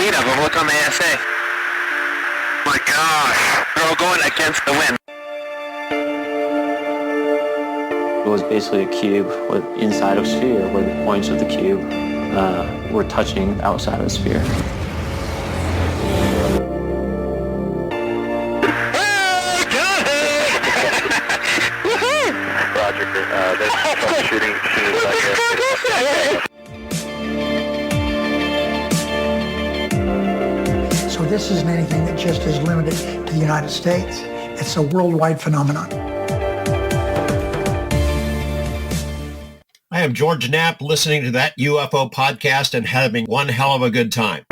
lead of them. Look on the ASA. My gosh. They're all going against the wind. It was basically a cube with inside of a sphere where the points of the cube were touching outside of the sphere. Roger. There's troubleshooting machines out here. So this isn't anything that just is limited to the United States. It's a worldwide phenomenon. I am George Knapp, listening to that UFO podcast and having one hell of a good time.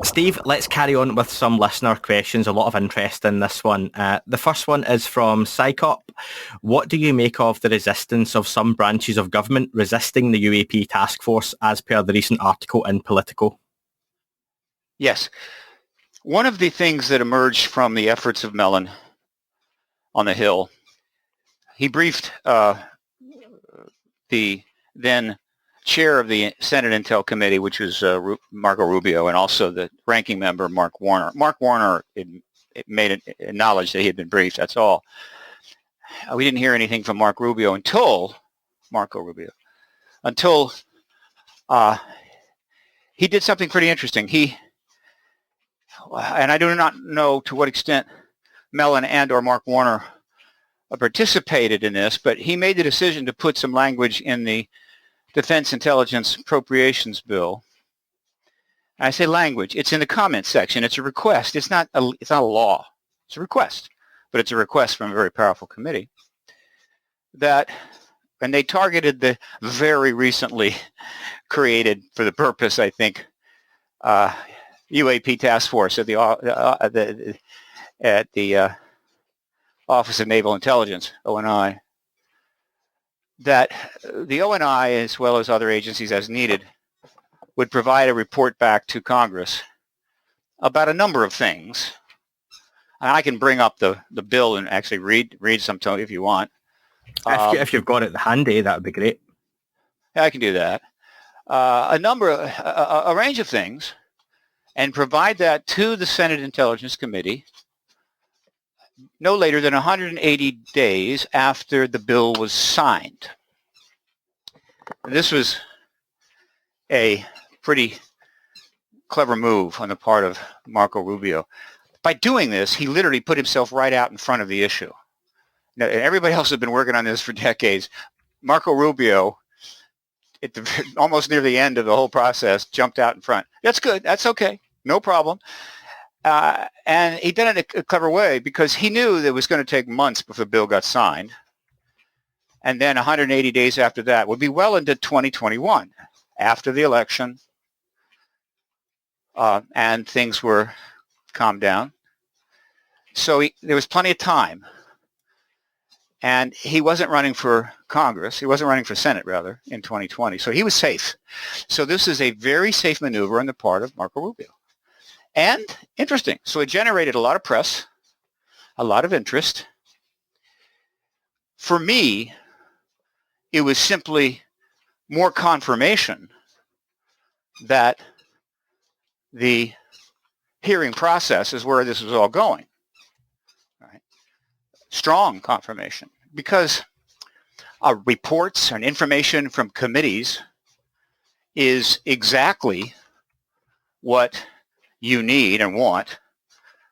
Steve, let's carry on with some listener questions. A lot of interest in this one. The first one is from Psychop. What do you make of the resistance of some branches of government resisting the UAP task force as per the recent article in Politico? Yes. One of the things that emerged from the efforts of Mellon on the Hill, he briefed the then chair of the Senate Intel Committee, which was Marco Rubio, and also the ranking member, Mark Warner. Mark Warner acknowledged that he had been briefed, that's all. We didn't hear anything from Marco Rubio until he did something pretty interesting. And I do not know to what extent Mellon and or Mark Warner participated in this, but he made the decision to put some language in the Defense Intelligence Appropriations Bill. I say language. It's in the comments section. It's a request. It's not a law. It's a request, but it's a request from a very powerful committee. And they targeted the very recently created, for the purpose, I think, UAP task force at the Office of Naval Intelligence, ONI. That the ONI, as well as other agencies as needed, would provide a report back to Congress about a number of things. And I can bring up the bill and actually read some to you if you want. If you've got it handy, that would be great. Yeah, I can do that. A range of things, and provide that to the Senate Intelligence Committee no later than 180 days after the bill was signed. This was a pretty clever move on the part of Marco Rubio. By doing this, he literally put himself right out in front of the issue. Now, everybody else had been working on this for decades. Marco Rubio, almost near the end of the whole process, jumped out in front. That's good. That's okay. No problem. And he did it in a clever way because he knew that it was going to take months before the bill got signed. And then 180 days after that would be well into 2021, after the election, and things were calmed down. So there was plenty of time. And he wasn't running for Congress. He wasn't running for Senate, rather, in 2020. So he was safe. So this is a very safe maneuver on the part of Marco Rubio. And interesting. So it generated a lot of press, a lot of interest. For me, it was simply more confirmation that the hearing process is where this was all going. Right? Strong confirmation, because reports and information from committees is exactly what you need and want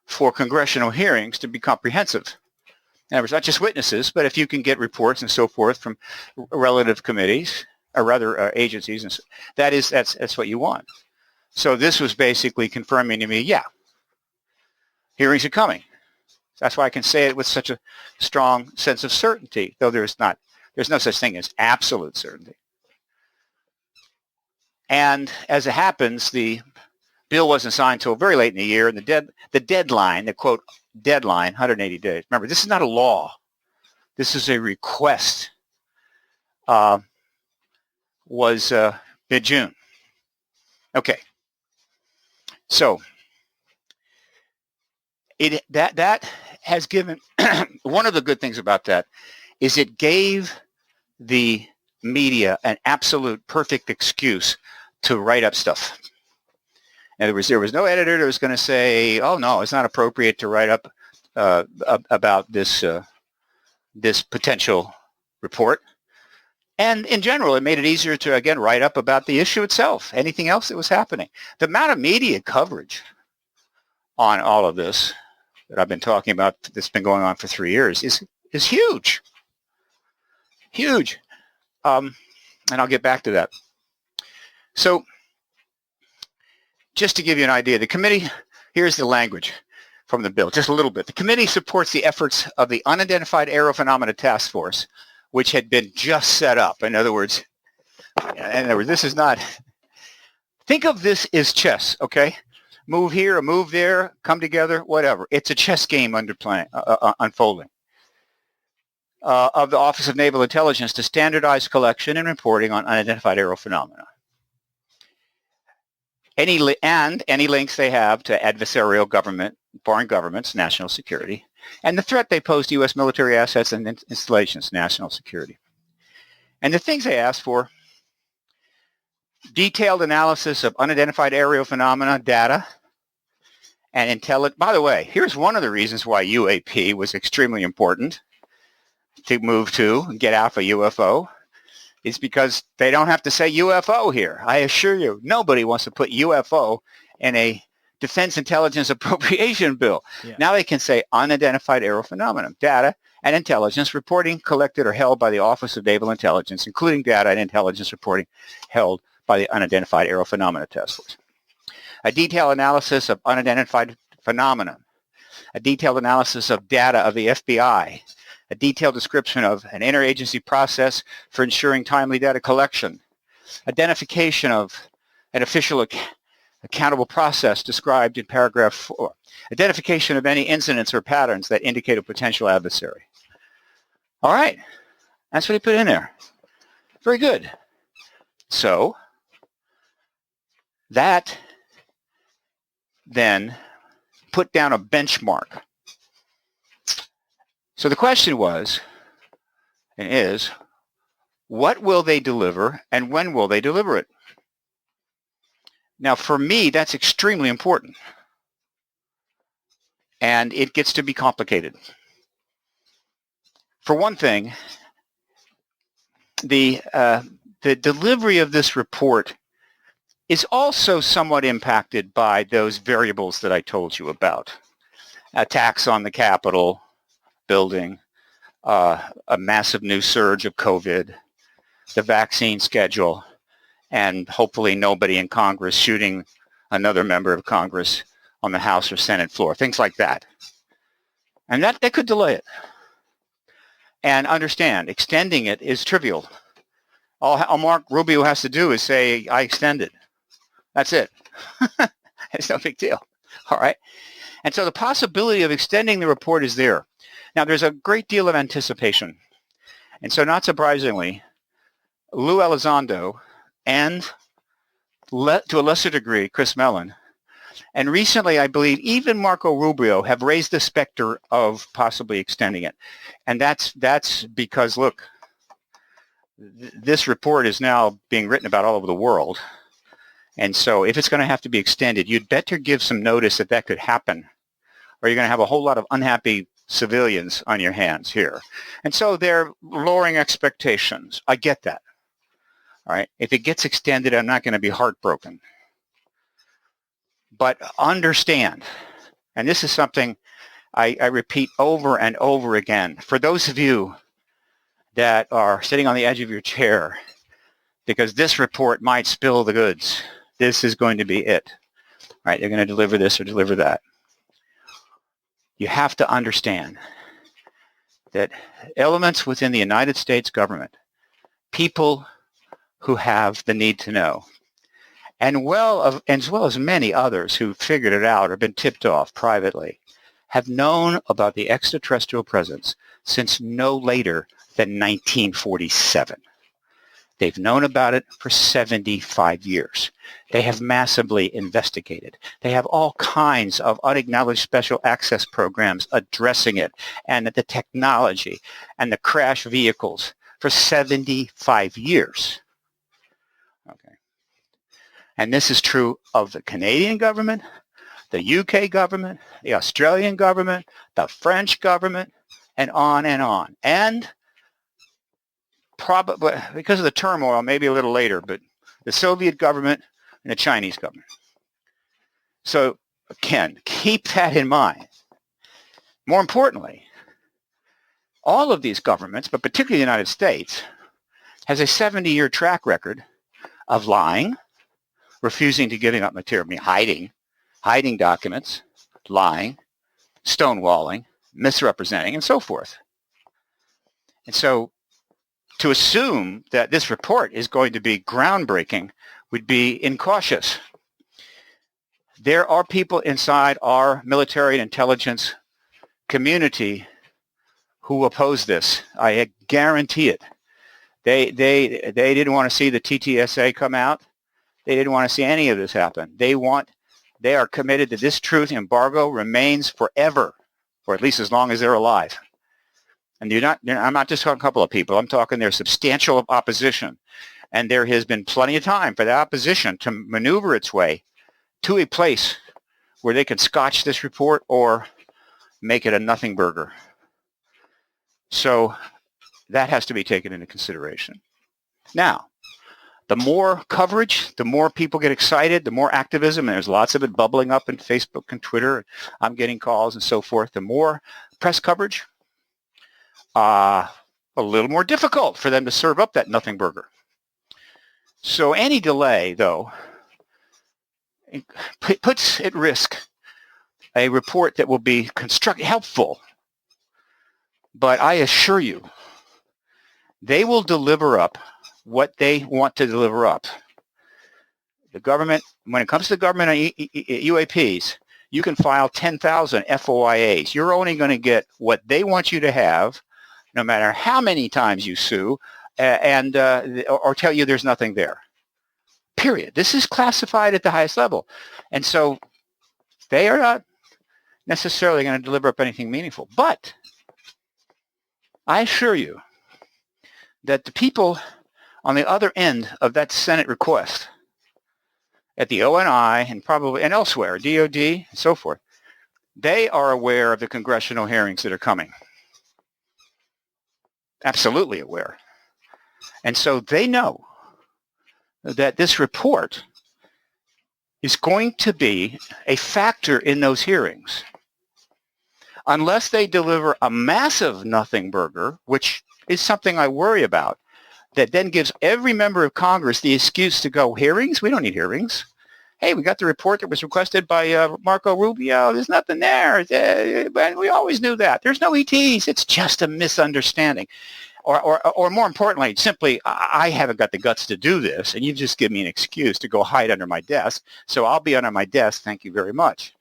for congressional hearings to be comprehensive. In other words, not just witnesses, but if you can get reports and so forth from relative committees, or rather agencies, and that's what you want. So this was basically confirming to me, yeah, hearings are coming. That's why I can say it with such a strong sense of certainty, though there's no such thing as absolute certainty. And as it happens, the bill wasn't signed until very late in the year, and the deadline, the quote deadline, 180 days. Remember, this is not a law. This is a request. Was mid-June. Okay. So that has given one of the good things about that is it gave the media an absolute perfect excuse to write up stuff. In other words, there was no editor that was going to say, oh, no, it's not appropriate to write up about this potential report. And in general, it made it easier to, again, write up about the issue itself, anything else that was happening. The amount of media coverage on all of this that I've been talking about that's been going on for 3 years is huge. Huge. And I'll get back to that. So just to give you an idea, the committee, here's the language from the bill, just a little bit. The committee supports the efforts of the Unidentified Aerial Phenomena Task Force, which had been just set up. In other words, this is not, think of this as chess, okay? Move here, a move there, come together, whatever. It's a chess game unfolding. Of the Office of Naval Intelligence to standardize collection and reporting on unidentified aerial phenomena. Any links they have to adversarial government, foreign governments, national security, and the threat they pose to U.S. military assets and installations, national security. And the things they ask for: detailed analysis of unidentified aerial phenomena data and intelligence. By the way, here's one of the reasons why UAP was extremely important to move to and get out of UFO. Is because they don't have to say UFO here. I assure you, nobody wants to put UFO in a defense intelligence appropriation bill. Yeah. Now they can say unidentified aerial phenomena, data and intelligence reporting collected or held by the Office of Naval Intelligence, including data and intelligence reporting held by the Unidentified Aerial Phenomena Task Force. A detailed analysis of unidentified phenomena. A detailed analysis of data of the FBI. A detailed description of an interagency process for ensuring timely data collection. Identification of an official accountable process described in paragraph 4. Identification of any incidents or patterns that indicate a potential adversary. All right. That's what he put in there. Very good. So that then put down a benchmark. So the question was, and is, what will they deliver and when will they deliver it? Now, for me, that's extremely important. And it gets to be complicated. For one thing, the delivery of this report is also somewhat impacted by those variables that I told you about. Attacks on the Capitol building, a massive new surge of COVID, the vaccine schedule, and hopefully nobody in Congress shooting another member of Congress on the House or Senate floor, things like that. And that could delay it. And understand, extending it is trivial. All Mark Rubio has to do is say, I extend it. That's it. It's no big deal. All right? And so the possibility of extending the report is there. Now, there's a great deal of anticipation. And so not surprisingly, Lou Elizondo and, to a lesser degree, Chris Mellon, and recently, I believe, even Marco Rubio have raised the specter of possibly extending it. And that's because, look, this report is now being written about all over the world. And so if it's going to have to be extended, you'd better give some notice that could happen, or you're going to have a whole lot of unhappy civilians on your hands here. And so they're lowering expectations. I get that. All right. If it gets extended, I'm not going to be heartbroken. But understand, and this is something I repeat over and over again, for those of you that are sitting on the edge of your chair, because this report might spill the goods, this is going to be it. All right. They're going to deliver this or deliver that. You have to understand that elements within the United States government, people who have the need to know, as well as many others who figured it out or been tipped off privately, have known about the extraterrestrial presence since no later than 1947. They've known about it for 75 years. They have massively investigated. They have all kinds of unacknowledged special access programs addressing it, and the technology and the crash vehicles for 75 years. Okay. And this is true of the Canadian government, the UK government, the Australian government, the French government, and on and on. And probably because of the turmoil, maybe a little later, but the Soviet government and the Chinese government. So again, keep that in mind. More importantly, all of these governments, but particularly the United States, has a 70-year track record of lying, refusing to giving up material, hiding documents, lying, stonewalling, misrepresenting, and so forth. And so to assume that this report is going to be groundbreaking would be incautious. There are people inside our military and intelligence community who oppose this. I guarantee it. They didn't want to see the TTSA come out. They didn't want to see any of this happen. They are committed to this truth. Embargo remains forever, or at least as long as they're alive. And I'm not just talking a couple of people. I'm talking there's substantial opposition. And there has been plenty of time for the opposition to maneuver its way to a place where they can scotch this report or make it a nothing burger. So that has to be taken into consideration. Now, the more coverage, the more people get excited, the more activism, and there's lots of it bubbling up in Facebook and Twitter. I'm getting calls and so forth. The more press coverage, a little more difficult for them to serve up that nothing burger. So any delay, though, puts at risk a report that will be helpful. But I assure you, they will deliver up what they want to deliver up. The government, when it comes to the government UAPs, you can file 10,000 FOIAs. You're only going to get what they want you to have, no matter how many times you sue, or tell you there's nothing there. Period. This is classified at the highest level. And so they are not necessarily going to deliver up anything meaningful. But I assure you that the people on the other end of that Senate request at the ONI and elsewhere, DOD and so forth, they are aware of the congressional hearings that are coming. Absolutely aware. And so they know that this report is going to be a factor in those hearings. Unless they deliver a massive nothing burger, which is something I worry about, that then gives every member of Congress the excuse to go, hearings? We don't need hearings. Hey, we got the report that was requested by Marco Rubio. There's nothing there. We always knew that. There's no ETs. It's just a misunderstanding. Or more importantly, simply, I haven't got the guts to do this, and you just give me an excuse to go hide under my desk, so I'll be under my desk. Thank you very much.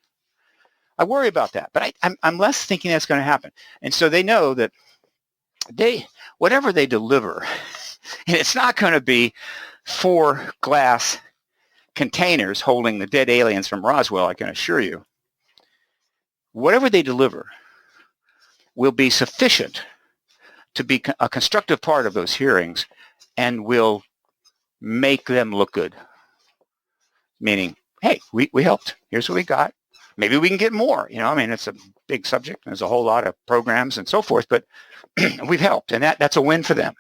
I worry about that, but I'm less thinking that's going to happen. And so they know that whatever they deliver, and it's not going to be 4 glass containers holding the dead aliens from Roswell, I can assure you. Whatever they deliver will be sufficient to be a constructive part of those hearings and will make them look good. Meaning, hey, we helped. Here's what we got. Maybe we can get more. It's a big subject. There's a whole lot of programs and so forth, but we've helped, and that's a win for them.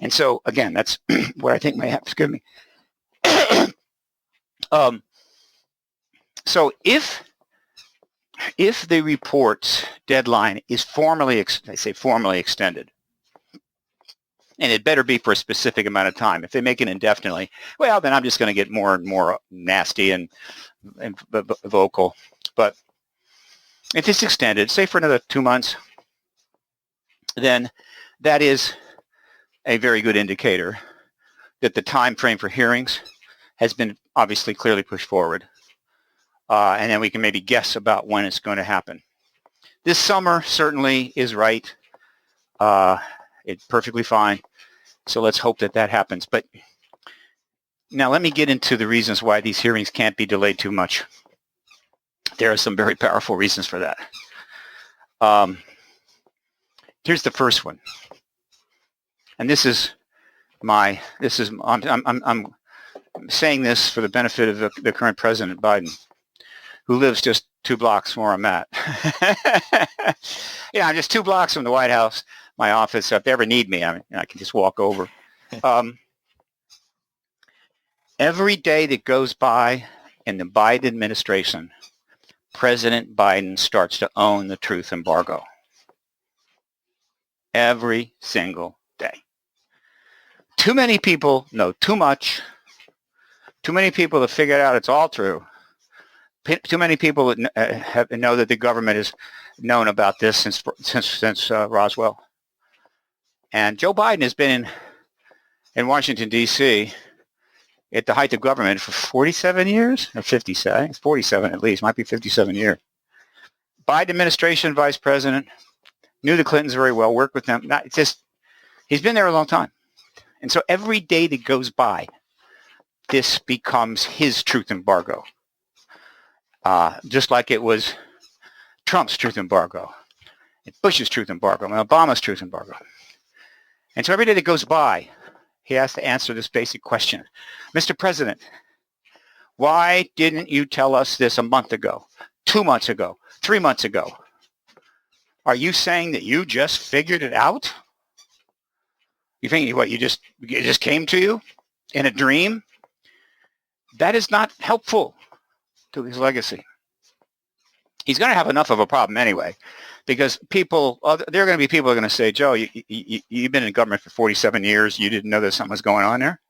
And so, again, that's what I think may happen. Excuse me. So if the report's deadline is formally extended, and it better be for a specific amount of time. If they make it indefinitely, well, then I'm just going to get more and more nasty and vocal. But if it's extended, say for another 2 months, then that is a very good indicator that the time frame for hearings has been obviously clearly pushed forward. And then we can maybe guess about when it's going to happen. This summer certainly is right. It's perfectly fine. So let's hope that happens. But now let me get into the reasons why these hearings can't be delayed too much. There are some very powerful reasons for that. Here's the first one. And I'm I'm saying this for the benefit of the current President Biden, who lives just 2 blocks from where I'm at. Yeah, I'm just 2 blocks from the White House, my office. If they ever need me, I can just walk over. Every day that goes by in the Biden administration, President Biden starts to own the truth embargo. Every single day. Too many people know too much. Too many people have figured out it's all true. Too many people know that the government has known about this since Roswell. And Joe Biden has been in Washington, D.C. at the height of government for 47 years, or 57, it's 47 at least, might be 57 years. Biden administration vice president, knew the Clintons very well, worked with them. He's been there a long time. And so every day that goes by, this becomes his truth embargo. Just like it was Trump's truth embargo, Bush's truth embargo, and Obama's truth embargo. And so every day that goes by, he has to answer this basic question. Mr. President, why didn't you tell us this a month ago, 2 months ago, 3 months ago? Are you saying that you just figured it out? You think what, it just came to you in a dream? That is not helpful to his legacy. He's going to have enough of a problem anyway, because there are going to be people who are going to say, Joe, you've been in government for 47 years. You didn't know that something was going on there.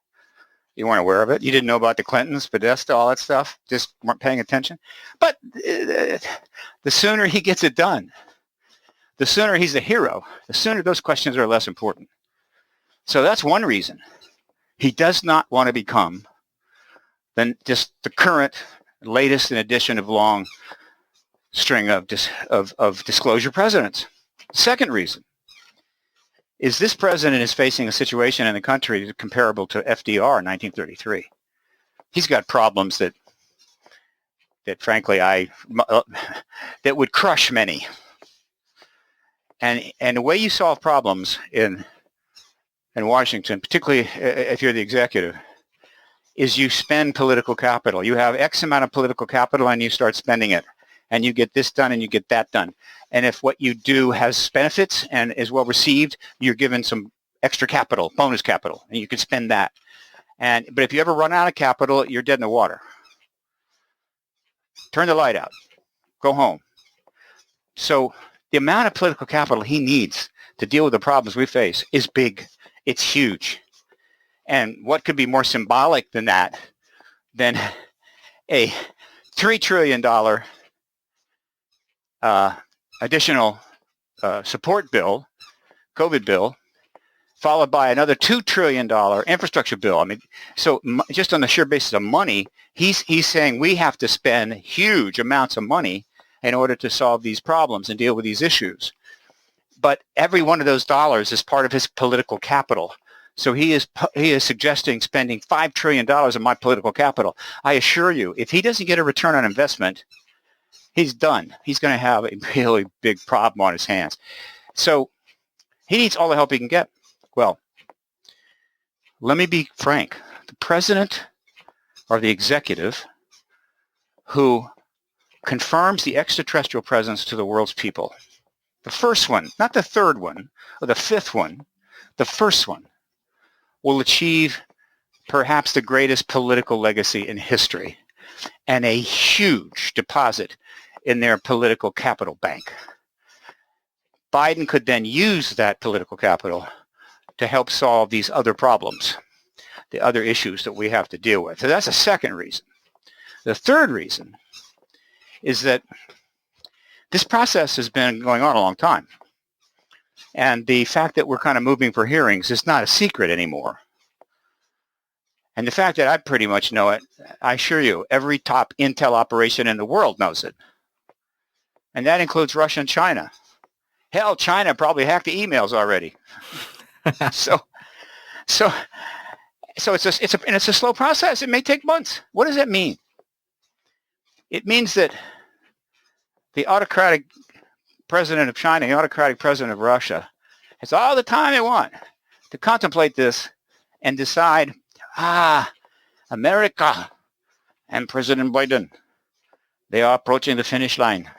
You weren't aware of it. You didn't know about the Clintons, Podesta, all that stuff. Just weren't paying attention. But the sooner he gets it done, the sooner he's a hero, the sooner those questions are less important. So that's one reason. He does not want to become just the current latest in addition of long string of disclosure presidents. Second reason is this president is facing a situation in the country comparable to FDR in 1933. He's got problems that frankly that would crush many. And the way you solve problems in Washington, particularly if you're the executive, is you spend political capital. You have X amount of political capital and you start spending it. And you get this done and you get that done. And if what you do has benefits and is well received, you're given some extra capital, bonus capital, and you can spend that. But if you ever run out of capital, you're dead in the water. Turn the light out. Go home. So the amount of political capital he needs to deal with the problems we face is big. It's huge. And what could be more symbolic than that, than a $3 trillion additional support bill, COVID bill, followed by another $2 trillion infrastructure bill. I mean, so just on the sheer basis of money, he's saying we have to spend huge amounts of money in order to solve these problems and deal with these issues. But every one of those dollars is part of his political capital. So he is suggesting spending $5 trillion of my political capital. I assure you, if he doesn't get a return on investment, he's done. He's going to have a really big problem on his hands. So he needs all the help he can get. Well, let me be frank. The president or the executive who confirms the extraterrestrial presence to the world's people, the first one, not the third one or the fifth one, the first one will achieve perhaps the greatest political legacy in history and a huge deposit in their political capital bank. Biden could then use that political capital to help solve these other problems, the other issues that we have to deal with. So that's a second reason. The third reason is that this process has been going on a long time. And the fact that we're kind of moving for hearings is not a secret anymore. And the fact that I pretty much know it, I assure you, every top intel operation in the world knows it. And that includes Russia and China. Hell, China probably hacked the emails already. So it's a slow process. It may take months. What does that mean? It means that the autocratic president of China, the autocratic president of Russia, has all the time they want to contemplate this and decide, America and President Biden, they are approaching the finish line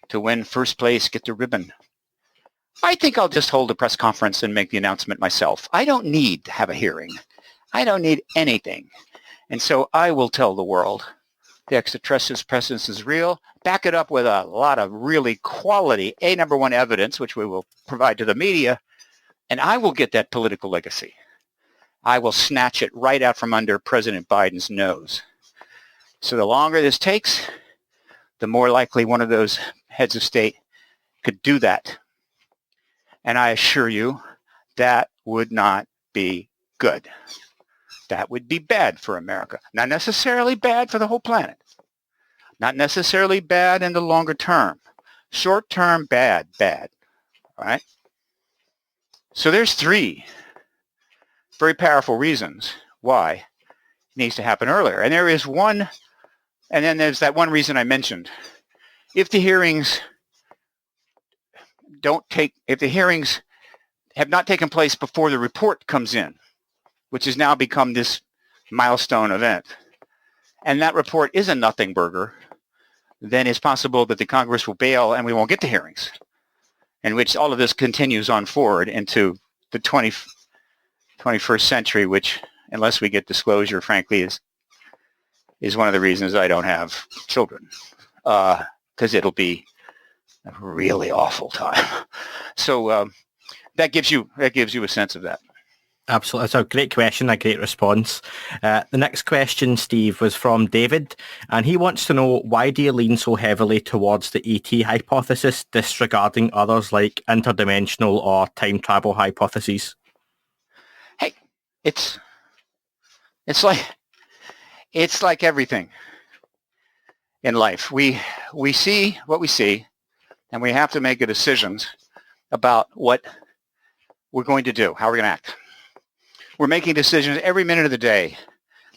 to win first place, get the ribbon. I think I'll just hold a press conference and make the announcement myself. I don't need to have a hearing. I don't need anything. And so I will tell the world the extraterrestrial presence is real, back it up with a lot of really quality number one evidence, which we will provide to the media, and I will get that political legacy. I will snatch it right out from under President Biden's nose. So the longer this takes, the more likely one of those heads of state could do that. And I assure you, that would not be good. That would be bad for America. Not necessarily bad for the whole planet. Not necessarily bad in the longer term. Short term, bad. All right? So there's 3 very powerful reasons why it needs to happen earlier. And there is one, and then there's that one reason I mentioned. If the hearings have not taken place before the report comes in, which has now become this milestone event, and that report is a nothing burger, then it's possible that the Congress will bail and we won't get the hearings, in which all of this continues on forward into the 21st century, which, unless we get disclosure, frankly, is one of the reasons I don't have children, because it'll be a really awful time. So that gives you a sense of that. Absolutely. It's a great question, a great response. The next question, Steve, was from David, and he wants to know, why do you lean so heavily towards the ET hypothesis, disregarding others like interdimensional or time travel hypotheses? Hey, it's like everything in life. We see what we see, and we have to make decisions about what we're going to do, how we're going to act. We're making decisions every minute of the day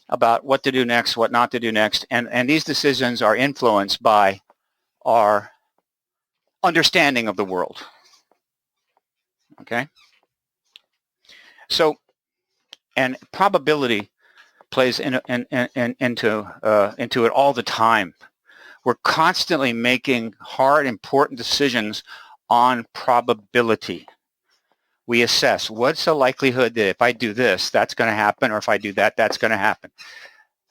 about what to do next, what not to do next, and these decisions are influenced by our understanding of the world. Okay? So, and probability plays into it all the time. We're constantly making hard, important decisions on probability. We assess what's the likelihood that if I do this, that's going to happen, or if I do that, that's going to happen.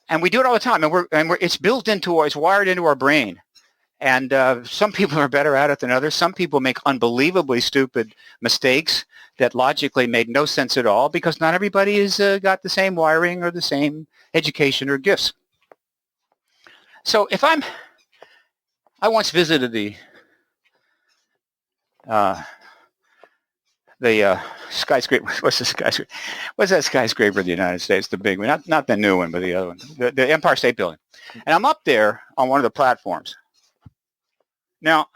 And we do it all the time, and it's built into, it's wired into our brain. And some people are better at it than others. Some people make unbelievably stupid mistakes that logically made no sense at all, because not everybody has got the same wiring or the same education or gifts. So if I once visited the skyscraper. What's the skyscraper? What's that skyscraper in the United States? The big one, not the new one, but the other one, the Empire State Building. And I'm up there on one of the platforms. Now,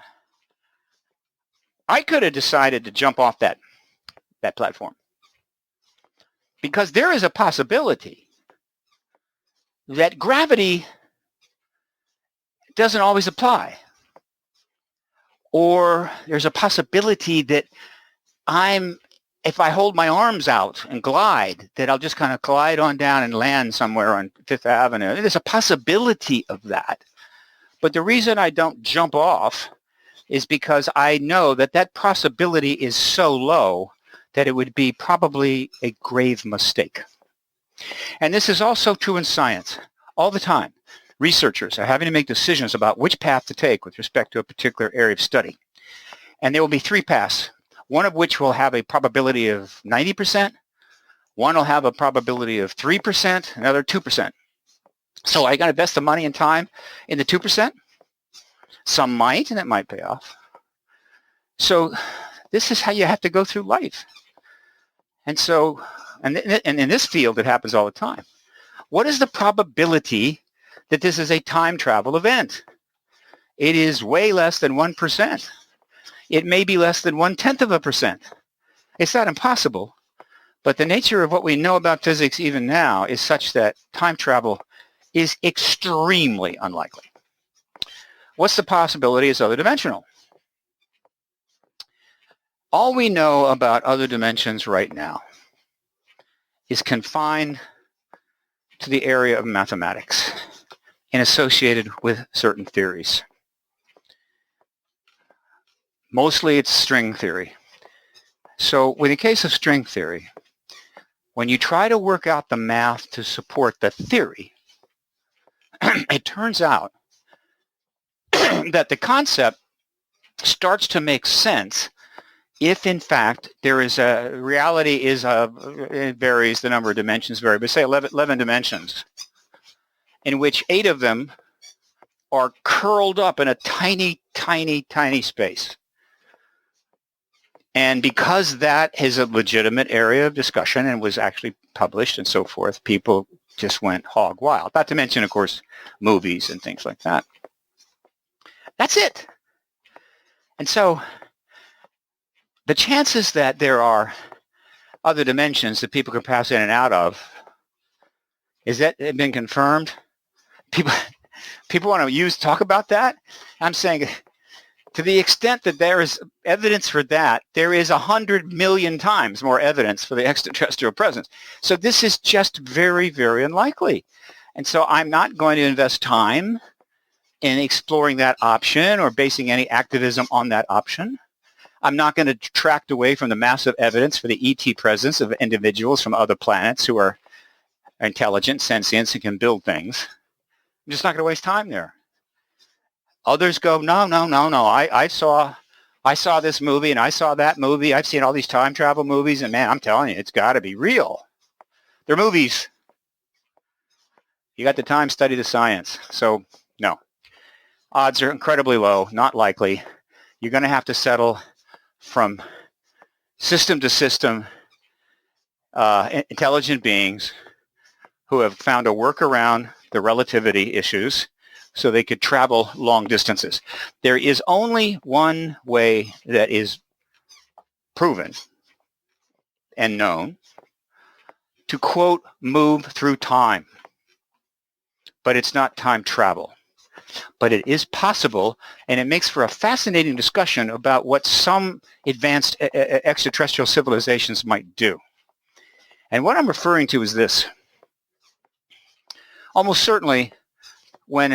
I could have decided to jump off that platform, because there is a possibility that gravity doesn't always apply, or there's a possibility that if I hold my arms out and glide, that I'll just kind of glide on down and land somewhere on Fifth Avenue. There's a possibility of that. But the reason I don't jump off is because I know that that possibility is so low that it would be probably a grave mistake. And this is also true in science all the time. Researchers are having to make decisions about which path to take with respect to a particular area of study. And there will be 3 paths, one of which will have a probability of 90%, one will have a probability of 3%, another 2%. So I got to invest the money and time in the 2%. Some might, and it might pay off. So this is how you have to go through life. And so, and in this field, it happens all the time. What is the probability that this is a time travel event? It is way less than 1%. It may be less than 0.1%. It's not impossible, but the nature of what we know about physics even now is such that time travel is extremely unlikely. What's the possibility is other dimensional? All we know about other dimensions right now is confined to the area of mathematics and associated with certain theories. Mostly it's string theory. So in the case of string theory, when you try to work out the math to support the theory, it turns out that the concept starts to make sense if, in fact, there is a reality it varies, the number of dimensions vary, but say 11 dimensions, in which 8 of them are curled up in a tiny, tiny, tiny space. And because that is a legitimate area of discussion and was actually published and so forth, people just went hog wild. Not to mention, of course, movies and things like that. That's it. And so the chances that there are other dimensions that people can pass in and out of, is that been confirmed? People want to talk about that? I'm saying, to the extent that there is evidence for that, there is 100 million times more evidence for the extraterrestrial presence. So this is just very, very unlikely. And so I'm not going to invest time in exploring that option or basing any activism on that option. I'm not going to detract away from the massive evidence for the ET presence of individuals from other planets who are intelligent, sentient, and can build things. I'm just not going to waste time there. Others go, no. I saw this movie and I saw that movie. I've seen all these time travel movies, and man, I'm telling you, it's got to be real. They're movies. You got the time, study the science. So no. Odds are incredibly low, not likely. You're going to have to settle from system to system intelligent beings who have found a workaround the relativity issues so they could travel long distances. There is only one way that is proven and known to, quote, move through time. But it's not time travel. But it is possible, and it makes for a fascinating discussion about what some advanced extraterrestrial civilizations might do. And what I'm referring to is this. Almost certainly, when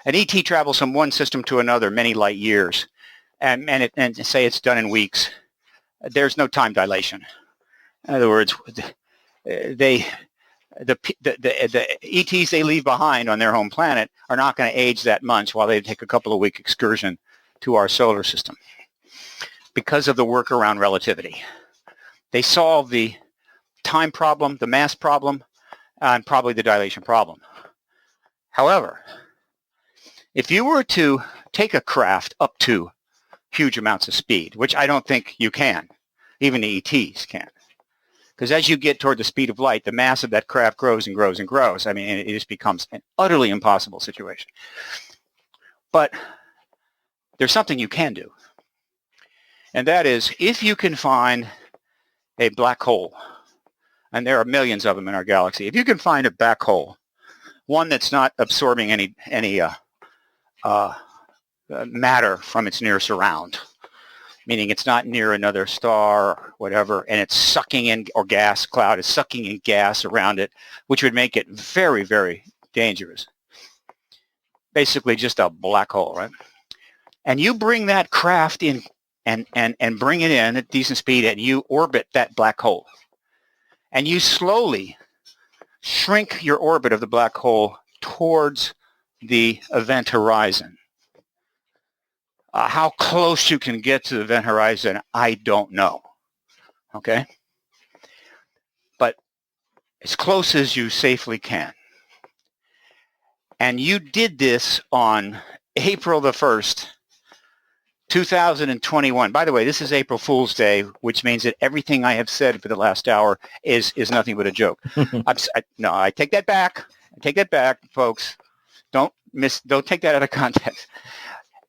an ET travels from one system to another many light years, and say it's done in weeks, there's no time dilation. In other words, the ETs they leave behind on their home planet are not going to age that much while they take a couple of week excursion to our solar system because of the workaround relativity. They solve the time problem, the mass problem, and probably the dilation problem. However, if you were to take a craft up to huge amounts of speed, which I don't think you can, even the ETs can, because as you get toward the speed of light, the mass of that craft grows and grows and grows. I mean, it just becomes an utterly impossible situation. But there's something you can do. And that is, if you can find a black hole, and there are millions of them in our galaxy, if you can find a black hole, one that's not absorbing any matter from its near surround, meaning it's not near another star or whatever, and it's sucking in, or gas cloud is sucking in gas around it, which would make it very, very dangerous. Basically just a black hole, right? And you bring that craft in and bring it in at decent speed, and you orbit that black hole. And you slowly shrink your orbit of the black hole towards the event horizon. How close you can get to the event horizon, I don't know. Okay? But as close as you safely can. And you did this on April the 1st, 2021. By the way, this is April Fool's Day, which means that everything I have said for the last hour is nothing but a joke. No, I take that back. I take that back, folks. Don't take that out of context.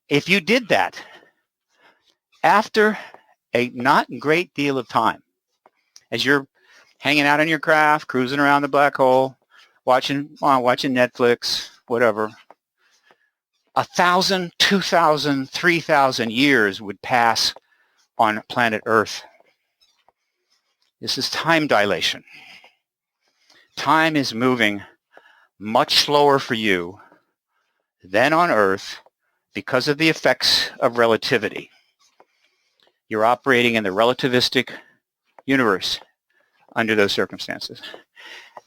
If you did that after a not great deal of time, as you're hanging out on your craft, cruising around the black hole, watching Netflix, whatever, 1,000, 2,000, 3,000 years would pass on planet Earth. This is time dilation. Time is moving much slower for you than on Earth because of the effects of relativity. You're operating in the relativistic universe under those circumstances.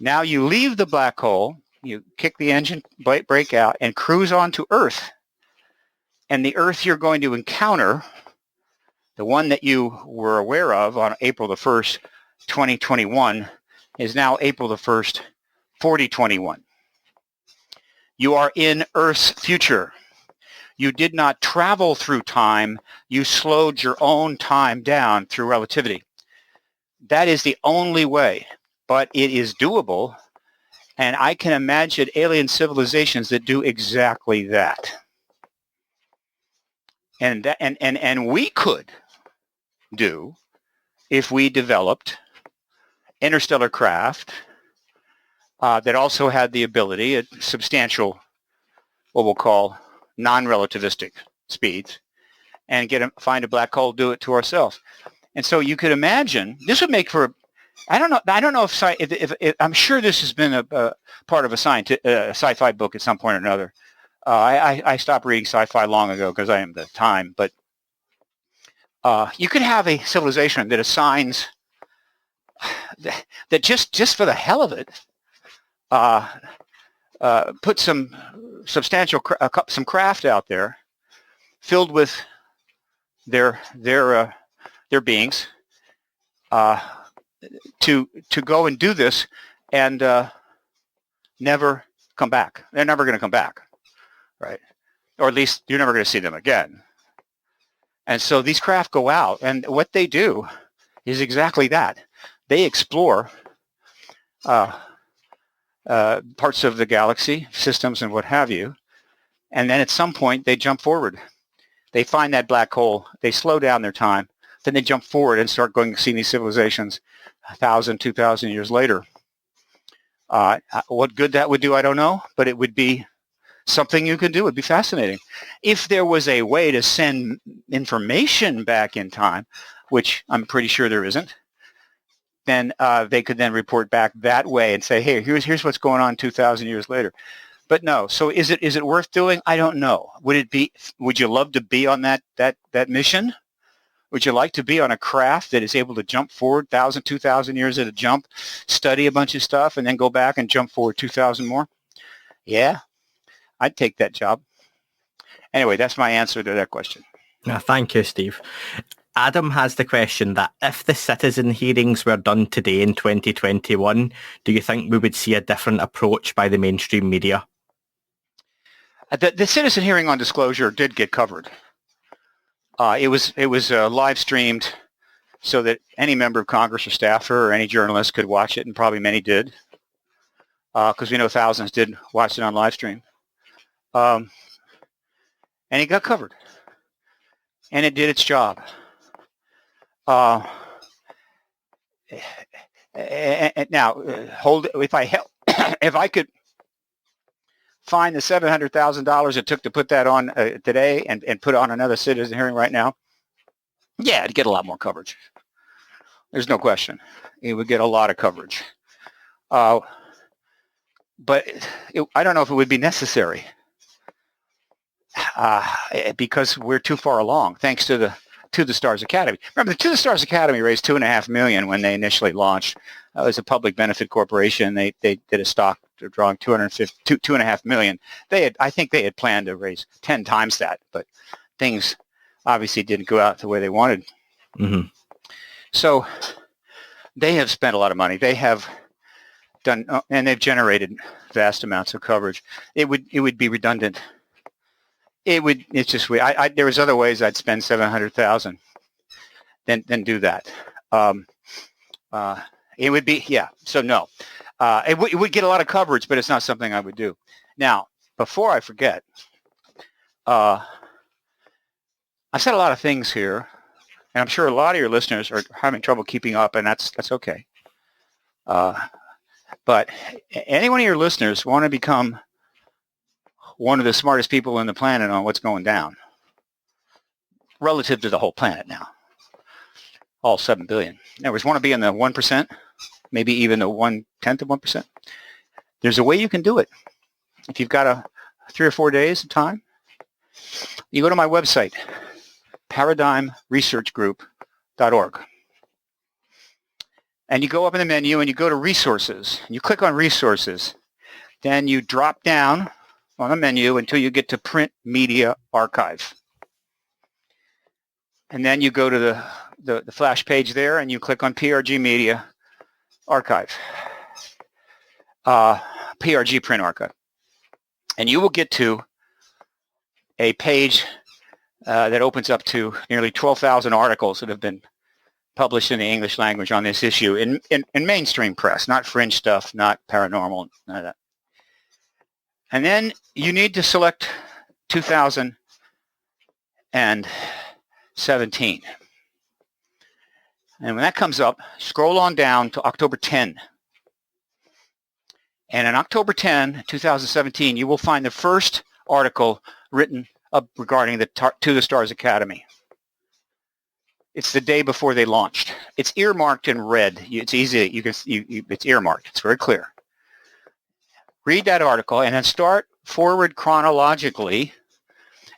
Now you leave the black hole, you kick the engine brake out, and cruise on to Earth. And the Earth you're going to encounter, the one that you were aware of on April the 1st, 2021, is now April the 1st, 4021. You are in Earth's future. You did not travel through time. You slowed your own time down through relativity. That is the only way, but it is doable. And I can imagine alien civilizations that do exactly that. And we could do if we developed interstellar craft that also had the ability at substantial, what we'll call non-relativistic speeds, and find a black hole, do it to ourselves. And so you could imagine this would make for I don't know if I'm sure this has been a part of a sci-fi book at some point or another. I stopped reading sci-fi long ago because I am the time, but you could have a civilization that assigns that just for the hell of it put some substantial some craft out there filled with their beings to go and do this and never come back. They're never going to come back, right? Or at least you're never going to see them again. And so these craft go out, and what they do is exactly that. They explore parts of the galaxy, systems, and what have you, and then at some point they jump forward. They find that black hole. They slow down their time. Then they jump forward and start going to see these civilizations 1,000, 2,000 years later. What good that would do, I don't know, but it would be something you could do. It would be fascinating. If there was a way to send information back in time, which I'm pretty sure there isn't, then they could then report back that way and say, hey, here's what's going on 2,000 years later. But no. So is it worth doing? I don't know. Would you love to be on that mission? Would you like to be on a craft that is able to jump forward 1,000, 2,000 years at a jump, study a bunch of stuff, and then go back and jump forward 2,000 more? Yeah, I'd take that job. Anyway, that's my answer to that question. Thank you, Steve. Adam has the question that if the citizen hearings were done today in 2021, do you think we would see a different approach by the mainstream media? The citizen hearing on disclosure did get covered. It was live streamed so that any member of Congress or staffer or any journalist could watch it, and probably many did, because we know thousands did watch it on live stream. And it got covered, and it did its job. Now, if I could find the $700,000 it took to put that on today and put on another citizen hearing right now, yeah, it'd get a lot more coverage. There's no question. It would get a lot of coverage. But I don't know if it would be necessary because we're too far along, thanks to the To the Stars Academy. Remember, the To the Stars Academy raised $2.5 million when they initially launched. It was a public benefit corporation. They did a stock drawing $2.5 million. I think they had planned to raise 10 times that, but things obviously didn't go out the way they wanted. Mm-hmm. So they have spent a lot of money. They have done, and they've generated vast amounts of coverage. It would be redundant. It's just weird. There was other ways I'd spend $700,000 than do that. It would be, yeah. So no, it would get a lot of coverage, but it's not something I would do. Now, before I forget, I've said a lot of things here, and I'm sure a lot of your listeners are having trouble keeping up, and that's okay. But any one of your listeners want to become one of the smartest people on the planet on what's going down relative to the whole planet now, all 7 billion. In other words, want to be in the 1%, maybe even the 1/10 of 1%. There's a way you can do it. if you've got 3 or 4 days of time, you go to my website, paradigmresearchgroup.org. And you go up in the menu and you go to resources. And you click on resources. Then you drop down on the menu until you get to print media archive. And then you go to the flash page there and you click on PRG media archive, PRG print archive. And you will get to a page that opens up to nearly 12,000 articles that have been published in the English language on this issue in mainstream press, not fringe stuff, not paranormal, none of that. And then you need to select 2017. And when that comes up, scroll on down to October 10. And in October 10, 2017, you will find the first article written up regarding the To the Stars Academy. It's the day before they launched. It's earmarked in red. It's easy. It's earmarked. It's very clear. Read that article and then start forward chronologically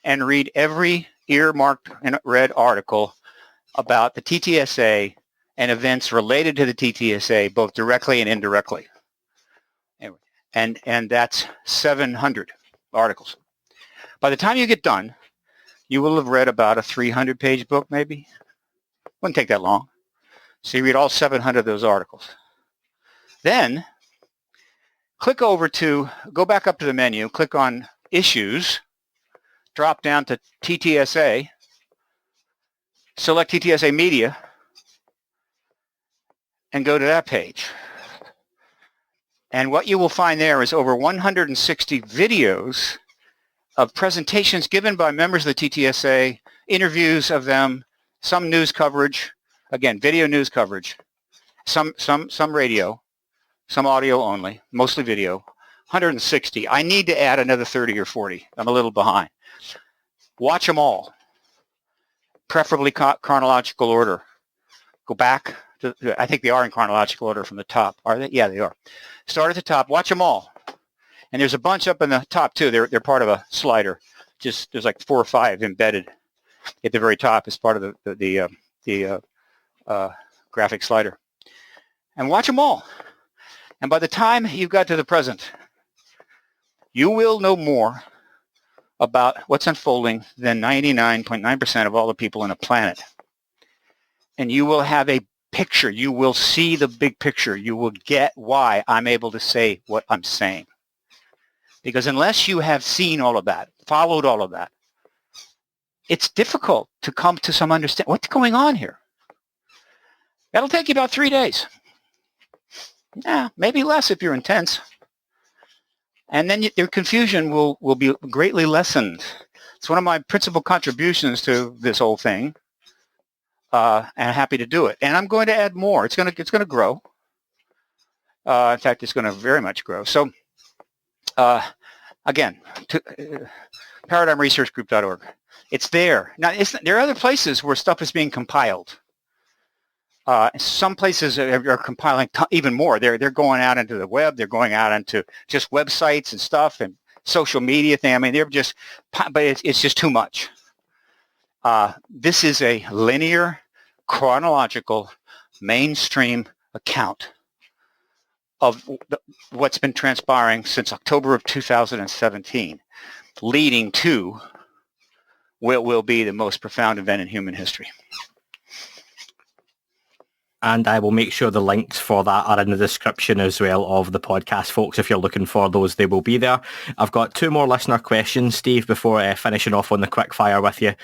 and read every earmarked in red article about the TTSA and events related to the TTSA, both directly and indirectly. And that's 700 articles. By the time you get done, you will have read about a 300-page book, maybe. Wouldn't take that long. So you read all 700 of those articles. Then go back up to the menu, click on Issues, drop down to TTSA, select TTSA Media, and go to that page. And what you will find there is over 160 videos of presentations given by members of the TTSA, interviews of them, some news coverage, again, video news coverage, some radio, some audio only, mostly video, 160. I need to add another 30 or 40. I'm a little behind. Watch them all, preferably chronological order. Go back. I think they are in chronological order from the top. Are they? Yeah, they are. Start at the top. Watch them all. And there's a bunch up in the top, too. They're part of a slider. There's like 4 or 5 embedded at the very top as part of the graphic slider. And watch them all. And by the time you got to the present, you will know more about what's unfolding than 99.9% of all the people on the planet. And you will have a picture. You will see the big picture. You will get why I'm able to say what I'm saying. Because unless you have seen all of that, followed all of that, it's difficult to come to some understanding. What's going on here? That'll take you about 3 days. Yeah, maybe less if you're intense. And then your confusion will be greatly lessened. It's one of my principal contributions to this whole thing. And I'm happy to do it. And I'm going to add more. It's going to grow. In fact, it's going to very much grow. So, again, paradigmresearchgroup.org. It's there. Now, there are other places where stuff is being compiled. Some places are compiling even more. They're going out into the web. They're going out into just websites and stuff and social media thing. I mean, but it's just too much. This is a linear, chronological, mainstream account of what's been transpiring since October of 2017, leading to what will be the most profound event in human history. And I will make sure the links for that are in the description as well of the podcast, folks. If you're looking for those, they will be there. I've got 2 more listener questions, Steve, before finishing off on the quickfire with you.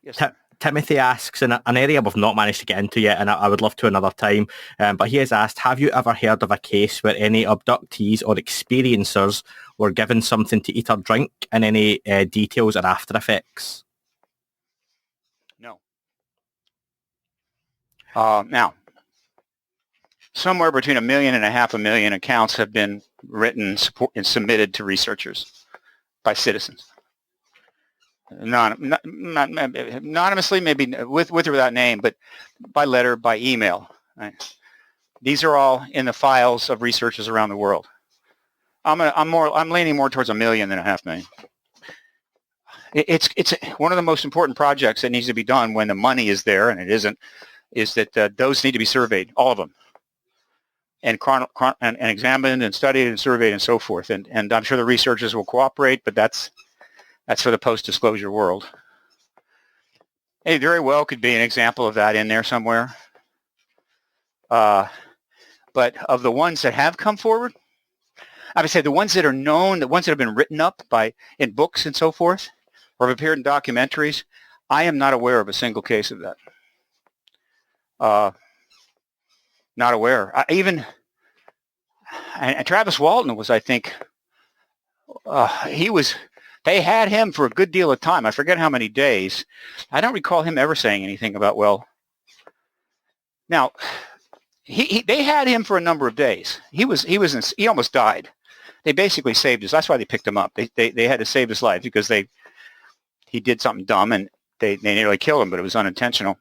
Yes. Timothy asks, in an area we've not managed to get into yet, and I would love to another time, but he has asked, have you ever heard of a case where any abductees or experiencers were given something to eat or drink, and any details or after effects? No. Now, somewhere between 1.5 million and 1 million accounts have been written and submitted to researchers by citizens. Anonymously, maybe with or without name, but by letter, by email. Right? These are all in the files of researchers around the world. I'm leaning more towards 1 million than 500,000. It's one of the most important projects that needs to be done when the money is there, and it isn't, is that those need to be surveyed, all of them, and examined and studied and surveyed and so forth. And I'm sure the researchers will cooperate, but that's for the post-disclosure world. It very well could be an example of that in there somewhere. But of the ones that have come forward, I would say the ones that are known, the ones that have been written up in books and so forth, or have appeared in documentaries, I am not aware of a single case of that. Not aware. And Travis Walton was, I think, they had him for a good deal of time. I forget how many days. I don't recall him ever saying anything about, well, now, they had him for a number of days. He almost died. They basically saved his. That's why they picked him up. They had to save his life because he did something dumb and they nearly killed him, but it was unintentional.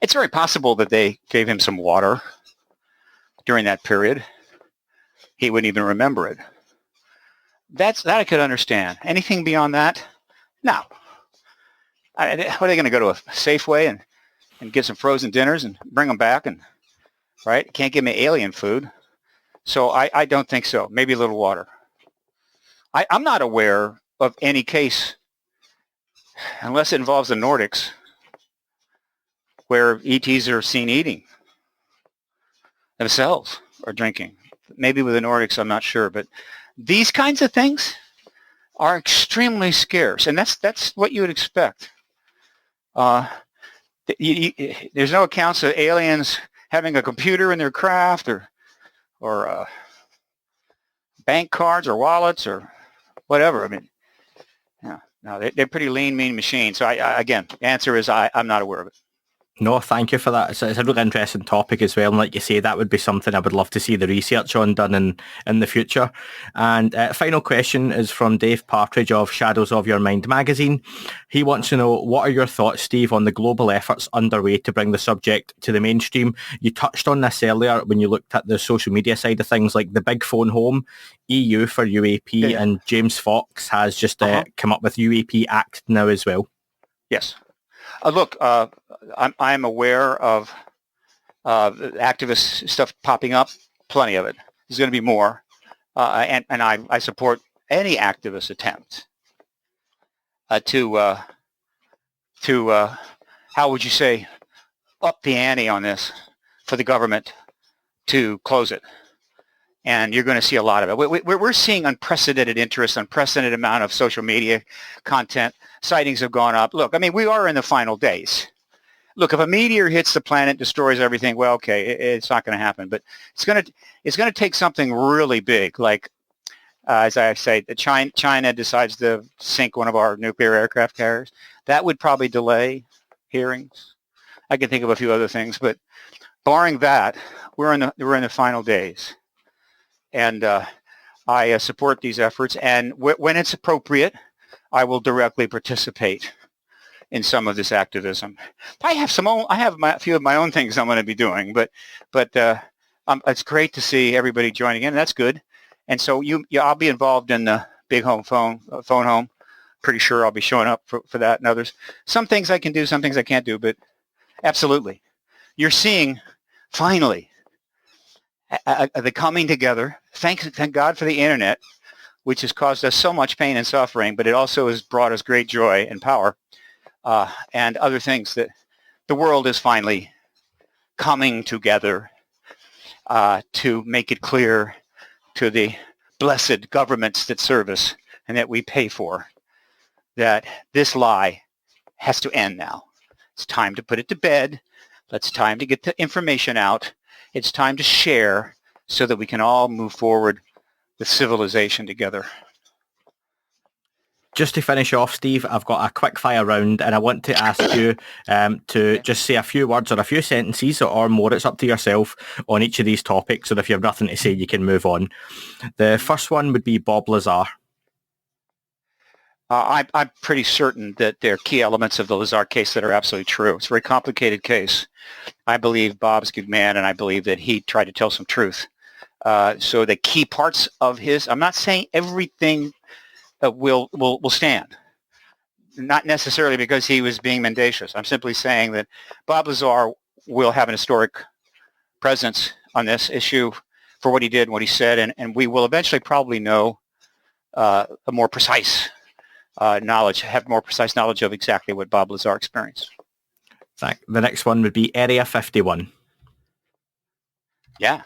It's very possible that they gave him some water during that period. He wouldn't even remember it. That I could understand. Anything beyond that? No. What are they going to go to a Safeway and get some frozen dinners and bring them back? And right? Can't give me alien food. So I don't think so. Maybe a little water. I'm not aware of any case, unless it involves the Nordics, where ETs are seen eating themselves or drinking. Maybe with the Nordics, I'm not sure. But these kinds of things are extremely scarce, and that's what you would expect. There's no accounts of aliens having a computer in their craft or bank cards or wallets or whatever. I mean, no, they're pretty lean, mean machines. So again, the answer is I'm not aware of it. No, thank you for that. It's a really interesting topic as well. And like you say, that would be something I would love to see the research on done in the future. And final question is from Dave Partridge of Shadows of Your Mind magazine. He wants to know, what are your thoughts, Steve, on the global efforts underway to bring the subject to the mainstream? You touched on this earlier when you looked at the social media side of things, like the Big Phone Home, EU for UAP, and James Fox has just come up with UAP Act now as well. Yes. Look, I'm aware of activist stuff popping up, plenty of it. There's going to be more, and I support any activist attempt to how would you say, up the ante on this for the government to close it. And you're going to see a lot of it. We're seeing unprecedented interest, unprecedented amount of social media content. Sightings have gone up. Look, I mean, we are in the final days. Look, if a meteor hits the planet, destroys everything, well, okay, it's not going to happen. But it's going to take something really big, like, as I say, China decides to sink one of our nuclear aircraft carriers. That would probably delay hearings. I can think of a few other things, but barring that, we're in the final days. And I support these efforts, and when it's appropriate, I will directly participate in some of this activism. I have a few of my own things I'm going to be doing, but it's great to see everybody joining in. That's good, and so I'll be involved in the big phone home. Pretty sure I'll be showing up for that and others. Some things I can do, some things I can't do, but absolutely, you're seeing finally the coming together. Thank God for the internet, which has caused us so much pain and suffering, but it also has brought us great joy and power and other things, that the world is finally coming together to make it clear to the blessed governments that serve us and that we pay for, that this lie has to end now. It's time to put it to bed. It's time to get the information out. It's time to share so that we can all move forward with civilization together. Just to finish off, Steve, I've got a quick fire round, and I want to ask you to just say a few words or a few sentences or more. It's up to yourself on each of these topics. So if you have nothing to say, you can move on. The first one would be Bob Lazar. I'm pretty certain that there are key elements of the Lazar case that are absolutely true. It's a very complicated case. I believe Bob's a good man, and I believe that he tried to tell some truth. So the key parts of his, I'm not saying everything will stand. Not necessarily because he was being mendacious. I'm simply saying that Bob Lazar will have an historic presence on this issue for what he did and what he said, and we will eventually probably know a more precise knowledge, have more precise knowledge of exactly what Bob Lazar experienced. The next one would be Area 51. Yeah.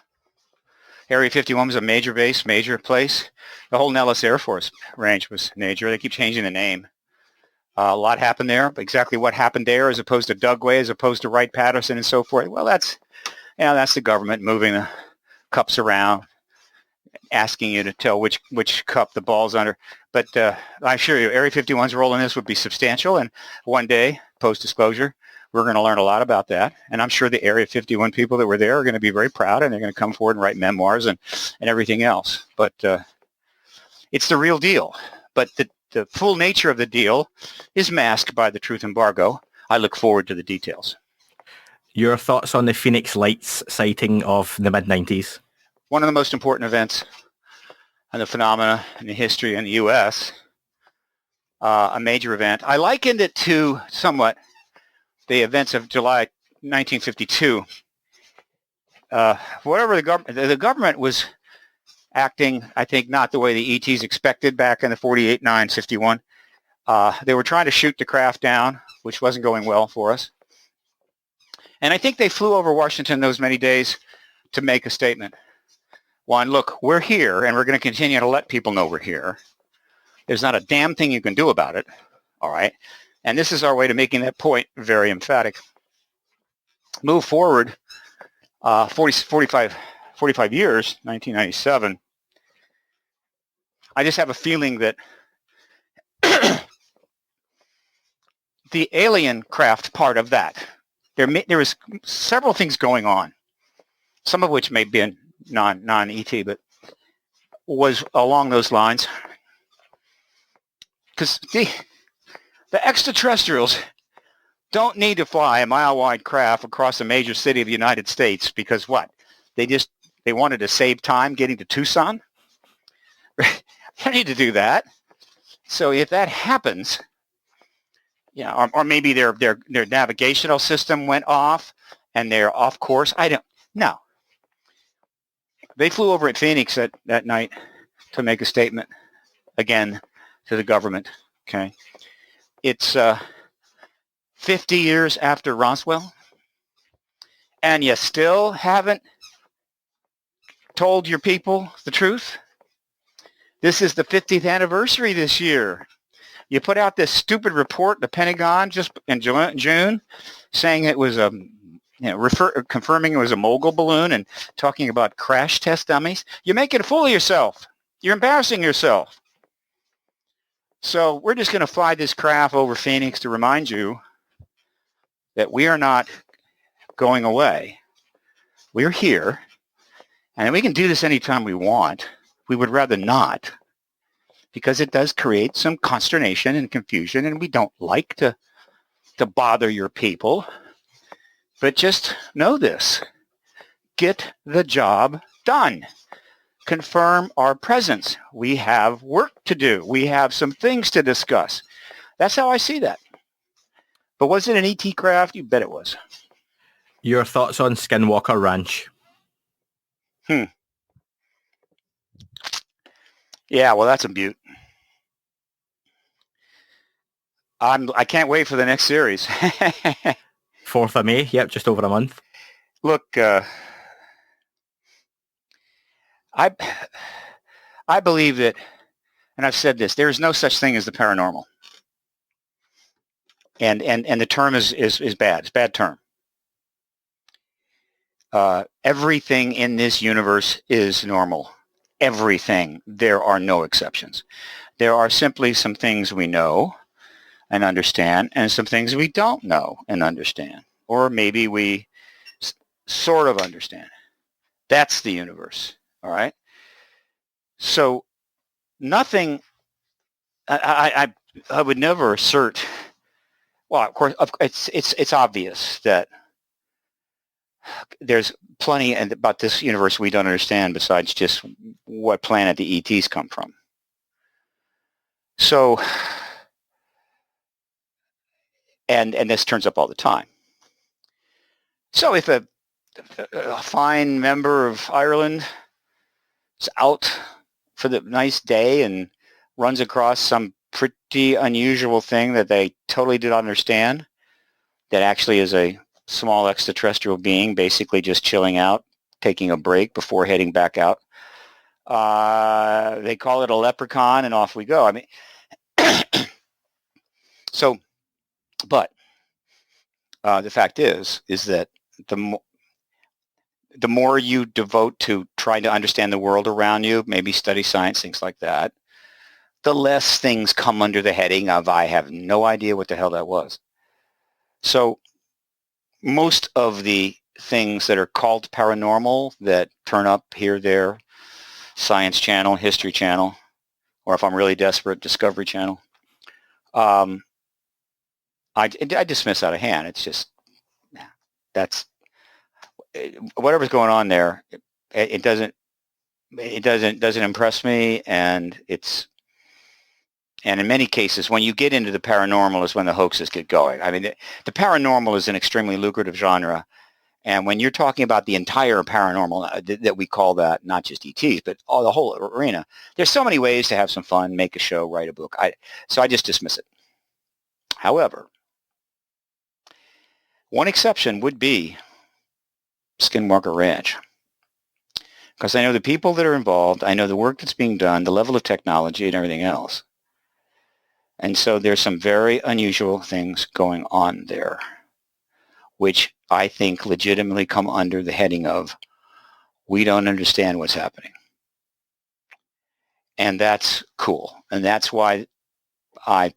Area 51 was a major base, major place. The whole Nellis Air Force Range was major. They keep changing the name. A lot happened there, but exactly what happened there as opposed to Dugway, as opposed to Wright-Patterson and so forth, well, that's the government moving the cups around, asking you to tell which cup the ball's under. But I assure you, Area 51's role in this would be substantial, and one day, post-disclosure, we're going to learn a lot about that. And I'm sure the Area 51 people that were there are going to be very proud, and they're going to come forward and write memoirs and everything else. But it's the real deal. But the full nature of the deal is masked by the truth embargo. I look forward to the details. Your thoughts on the Phoenix Lights sighting of the mid-90s? One of the most important events and the phenomena in the history in the U.S., a major event. I likened it to somewhat the events of July 1952. Whatever the government was acting, I think, not the way the ETs expected back in the 48, 9, 51. They were trying to shoot the craft down, which wasn't going well for us. And I think they flew over Washington those many days to make a statement. One, look, we're here, and we're going to continue to let people know we're here. There's not a damn thing you can do about it, all right? And this is our way to making that point very emphatic. Move forward 45 years, 1997. I just have a feeling that the alien craft part of that, there was several things going on, some of which may be non-ET, but was along those lines. Because the extraterrestrials don't need to fly a mile-wide craft across a major city of the United States because what? They wanted to save time getting to Tucson? They don't need to do that. So if that happens, or maybe their navigational system went off and they're off course. No. They flew over at Phoenix that night to make a statement again to the government. Okay. It's 50 years after Roswell, and you still haven't told your people the truth. This is the 50th anniversary this year. You put out this stupid report, the Pentagon, just in June, saying it was confirming it was a mogul balloon and talking about crash test dummies. You're making a fool of yourself. You're embarrassing yourself. So we're just going to fly this craft over Phoenix to remind you that we are not going away. We're here, and we can do this anytime we want. We would rather not, because it does create some consternation and confusion, and we don't like to bother your people. But just know this. Get the job done. Confirm our presence. We have work to do. We have some things to discuss. That's how I see that. But was it an ET craft? You bet it was. Your thoughts on Skinwalker Ranch? Yeah, well, that's a beaut. I can't wait for the next series. 4th of May. Yep, just over a month. Look, I believe that, and I've said this, there is no such thing as the paranormal. And the term is bad. It's a bad term. Everything in this universe is normal. Everything. There are no exceptions. There are simply some things we know and understand, and some things we don't know and understand. Or maybe we sort of understand. That's the universe. All right? So nothing, I would never assert, well, of course, it's obvious that there's plenty about this universe we don't understand besides just what planet the ETs come from. So, and this turns up all the time. So if a fine member of Ireland is out for the nice day and runs across some pretty unusual thing that they totally did not understand, that actually is a small extraterrestrial being basically just chilling out, taking a break before heading back out. They call it a leprechaun, and off we go. I mean, so, but the fact is that the more you devote to trying to understand the world around you, maybe study science, things like that, the less things come under the heading of, I have no idea what the hell that was. So most of the things that are called paranormal that turn up here, there, Science Channel, History Channel, or if I'm really desperate, Discovery Channel, I dismiss out of hand. It's just, that's, whatever's going on there, it doesn't impress me, and in many cases, when you get into the paranormal is when the hoaxes get going. I mean, the paranormal is an extremely lucrative genre, and when you're talking about the entire paranormal, that we call that, not just ETs, but the whole arena, there's so many ways to have some fun, make a show, write a book. So I just dismiss it. However, one exception would be Skinwalker Ranch, because I know the people that are involved, I know the work that's being done, the level of technology and everything else. And so there's some very unusual things going on there, which I think legitimately come under the heading of, we don't understand what's happening. And that's cool. And that's why I'm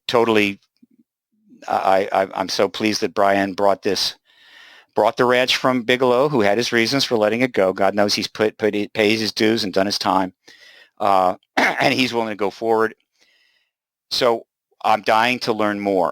so pleased that Brian brought the ranch from Bigelow, who had his reasons for letting it go. God knows he's pays his dues and done his time. And he's willing to go forward. So I'm dying to learn more.